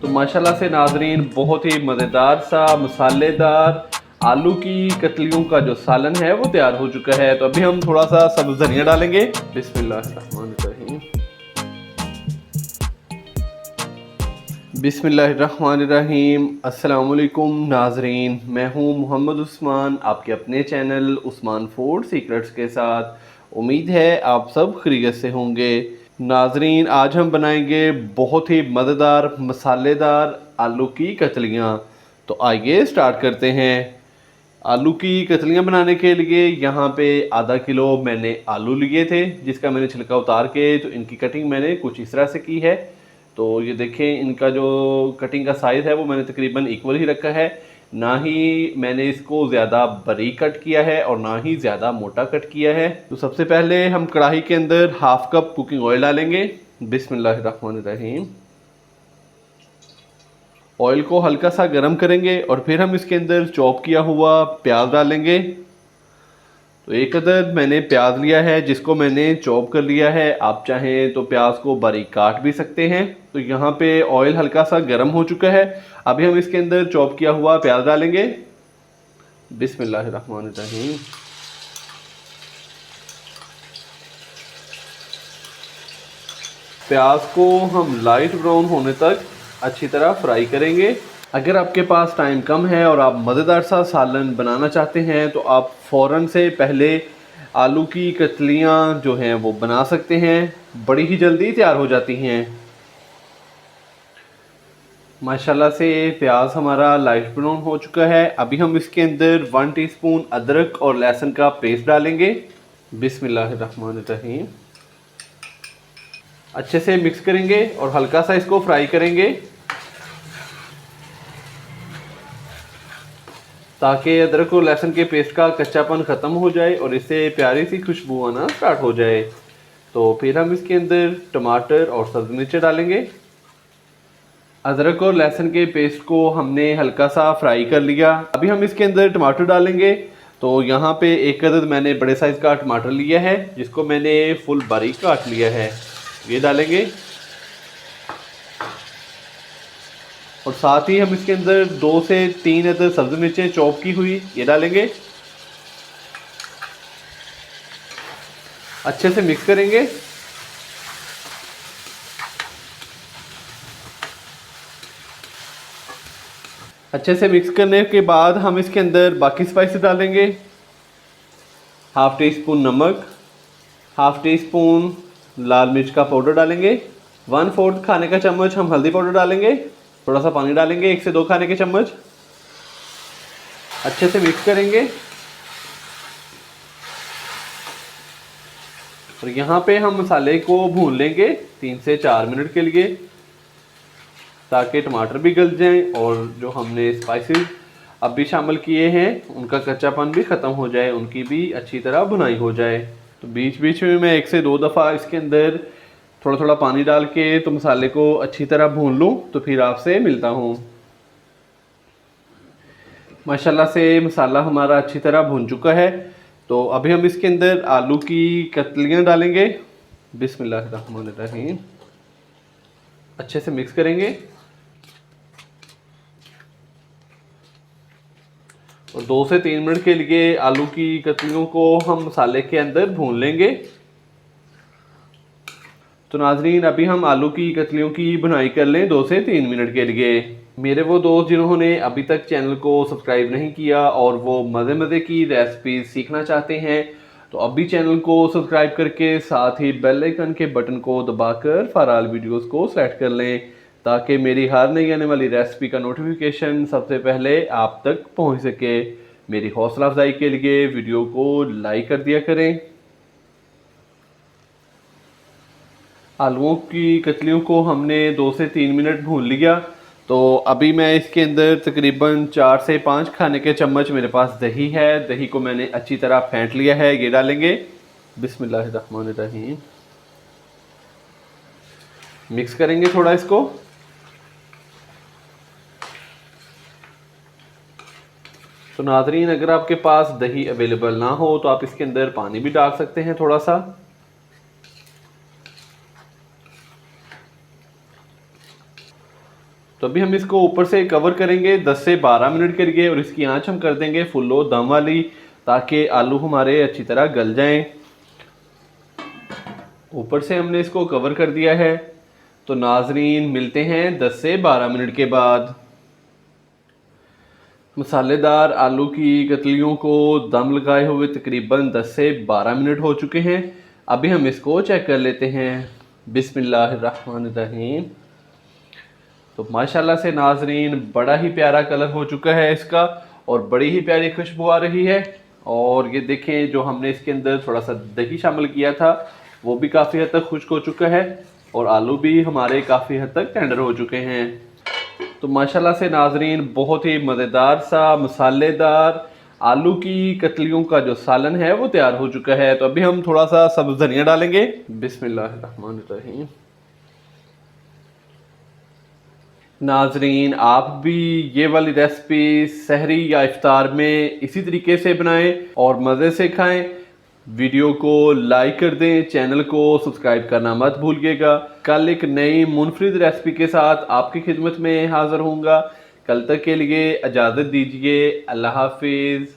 तो माशाल्लाह से नाजरीन बहुत ही मज़ेदार सा मसालेदार आलू की कतलियों का जो सालन है वो तैयार हो चुका है। तो अभी हम थोड़ा सा सब्ज़ धनिया डालेंगे। बिस्मिल्लाहिर्रहमानिर्रहीम। बिस्मिल्लाहिर्रहमानिर्रहीम। अस्सलाम वालेकुम नाजरीन, मैं हूँ मोहम्मद उस्मान आपके अपने चैनल उस्मान फूड सीक्रेट्स के साथ। उम्मीद है आप सब खैरियत से होंगे। नाजरीन आज हम बनाएंगे बहुत ही मज़ेदार मसालेदार आलू की कतलियाँ। तो आइए स्टार्ट करते हैं। आलू की कतलियाँ बनाने के लिए यहाँ पे आधा किलो मैंने आलू लिए थे, जिसका मैंने छिलका उतार के तो इनकी कटिंग मैंने कुछ इस तरह से की है। तो ये देखें, इनका जो कटिंग का साइज़ है वो मैंने तकरीबन इक्वल ही रखा है। ना ही मैंने इसको ज़्यादा बारीक कट किया है और ना ही ज़्यादा मोटा कट किया है। तो सबसे पहले हम कढ़ाई के अंदर हाफ कप कुकिंग ऑयल डालेंगे। बिस्मिल्लाहिर्रहमानिर्रहीम। ऑयल को हल्का सा गर्म करेंगे और फिर हम इसके अंदर चॉप किया हुआ प्याज डालेंगे। तो एक अदद मैंने प्याज लिया है जिसको मैंने चॉप कर लिया है। आप चाहें तो प्याज को बारीक काट भी सकते हैं। तो यहाँ पे ऑयल हल्का सा गर्म हो चुका है। अभी हम इसके अंदर चॉप किया हुआ प्याज डालेंगे। बिस्मिल्लाहिर्रहमानिर्रहीम। प्याज को हम लाइट ब्राउन होने तक अच्छी तरह फ्राई करेंगे। अगर आपके पास टाइम कम है और आप मज़ेदार सा सालन बनाना चाहते हैं तो आप फ़ौरन से पहले आलू की कतलियाँ जो हैं वो बना सकते हैं। बड़ी ही जल्दी तैयार हो जाती हैं। माशाल्लाह से प्याज हमारा लाइट ब्राउन हो चुका है। अभी हम इसके अंदर 1 टीस्पून अदरक और लहसुन का पेस्ट डालेंगे। बिस्मिल्लाहिर्रहमानिर्रहीम। अच्छे से मिक्स करेंगे और हल्का सा इसको फ्राई करेंगे ताकि अदरक और लहसुन के पेस्ट का कच्चापन ख़त्म हो जाए और इससे प्यारी सी खुशबू आना स्टार्ट हो जाए। तो फिर हम इसके अंदर टमाटर और सब्ज़ मिर्च डालेंगे। अदरक और लहसुन के पेस्ट को हमने हल्का सा फ्राई कर लिया। अभी हम इसके अंदर टमाटर डालेंगे। तो यहाँ पे एक अदद मैंने बड़े साइज़ का टमाटर लिया है जिसको मैंने फुल बारीक काट लिया है, ये डालेंगे। और साथ ही हम इसके अंदर 2 से 3 अदद सब्ज़ी मिर्चें चॉप की हुई ये डालेंगे। अच्छे से मिक्स करेंगे। अच्छे से मिक्स करने के बाद हम इसके अंदर बाकी स्पाइसेस डालेंगे। हाफ़ टी स्पून नमक, हाफ़ टी स्पून लाल मिर्च का पाउडर डालेंगे, 1/4 खाने का चम्मच हम हल्दी पाउडर डालेंगे। थोड़ा सा पानी डालेंगे, 1 से 2 खाने के चम्मच। अच्छे से मिक्स करेंगे। और यहाँ पे हम मसाले को भून लेंगे 3 से 4 मिनट के लिए ताकि टमाटर भी गल जाएं और जो हमने स्पाइसेस अब भी शामिल किए हैं उनका कच्चापन भी ख़त्म हो जाए, उनकी भी अच्छी तरह भुनाई हो जाए। तो बीच बीच में मैं 1 से 2 दफ़ा इसके अंदर थोड़ा थोड़ा पानी डाल के तो मसाले को अच्छी तरह भून लूँ। तो फिर आपसे मिलता हूँ। माशाल्लाह से मसाला हमारा अच्छी तरह भुन चुका है। तो अभी हम इसके अंदर आलू की कतलियाँ डालेंगे। बिस्मिल्लाहिर्रहमानिर्रहीम। अच्छे से मिक्स करेंगे और 2 से 3 मिनट के लिए आलू की कतलियों को हम मसाले के अंदर भून लेंगे। तो नाजरीन अभी हम आलू की कतलियों की भुनाई कर लें 2 से 3 मिनट के लिए। मेरे वो दोस्त जिन्होंने अभी तक चैनल को सब्सक्राइब नहीं किया और वो मज़े मज़े की रेसिपी सीखना चाहते हैं तो अभी चैनल को सब्सक्राइब करके साथ ही बेल आइकन के बटन को दबाकर फॉर वीडियोस को सेलेक्ट कर लें ताकि मेरी हर नई आने वाली रेसिपी का नोटिफिकेशन सबसे पहले आप तक पहुंच सके। मेरी हौसला अफजाई के लिए वीडियो को लाइक कर दिया करें। आलूओं की कतलियों को हमने 2 से 3 मिनट भून लिया। तो अभी मैं इसके अंदर तकरीबन 4 से 5 खाने के चम्मच मेरे पास दही है। दही को मैंने अच्छी तरह फेंट लिया है, ये डालेंगे। बिस्मिल्लाहिर्रहमानिर्रहीम। मिक्स करेंगे थोड़ा इसको। तो नाजरीन अगर आपके पास दही अवेलेबल ना हो तो आप इसके अंदर पानी भी डाल सकते हैं थोड़ा सा। तो तो अभी हम इसको ऊपर से कवर करेंगे 10 से 12 मिनट के लिए और इसकी आंच हम कर देंगे फुल लो दम वाली, ताकि आलू हमारे अच्छी तरह गल जाएं। ऊपर से हमने इसको कवर कर दिया है। तो नाजरीन मिलते हैं 10 से 12 मिनट के बाद। मसालेदार आलू की कतलियों को दम लगाए हुए तकरीबन 10 से 12 मिनट हो चुके हैं। अभी हम इसको चेक कर लेते हैं। बिस्मिल्लाहिर्रहमानिर्रहीम। तो माशाल्लाह से नाजरीन बड़ा ही प्यारा कलर हो चुका है इसका और बड़ी ही प्यारी खुशबू आ रही है। और ये देखें, जो हमने इसके अंदर थोड़ा सा दही शामिल किया था वो भी काफ़ी हद तक खुश्क हो चुका है और आलू भी हमारे काफ़ी हद तक टेंडर हो चुके हैं। तो माशाल्लाह से नाजरीन बहुत ही मज़ेदार सा मसालेदार आलू की कतलियों का जो सालन है वो तैयार हो चुका है। तो अभी हम थोड़ा सा सब्ज़ धनिया डालेंगे। बिस्मिल्लाहिर्रहमानिर्रहीम। नाजरीन आप भी ये वाली रेसिपी सहरी या इफ्तार में इसी तरीके से बनाएं और मज़े से खाएं। वीडियो को लाइक कर दें, चैनल को सब्सक्राइब करना मत भूलिएगा। कल एक नई मुनफरिद रेसिपी के साथ आपकी खिदमत में हाज़िर होऊंगा। कल तक के लिए इजाज़त दीजिए। अल्लाह हाफिज़।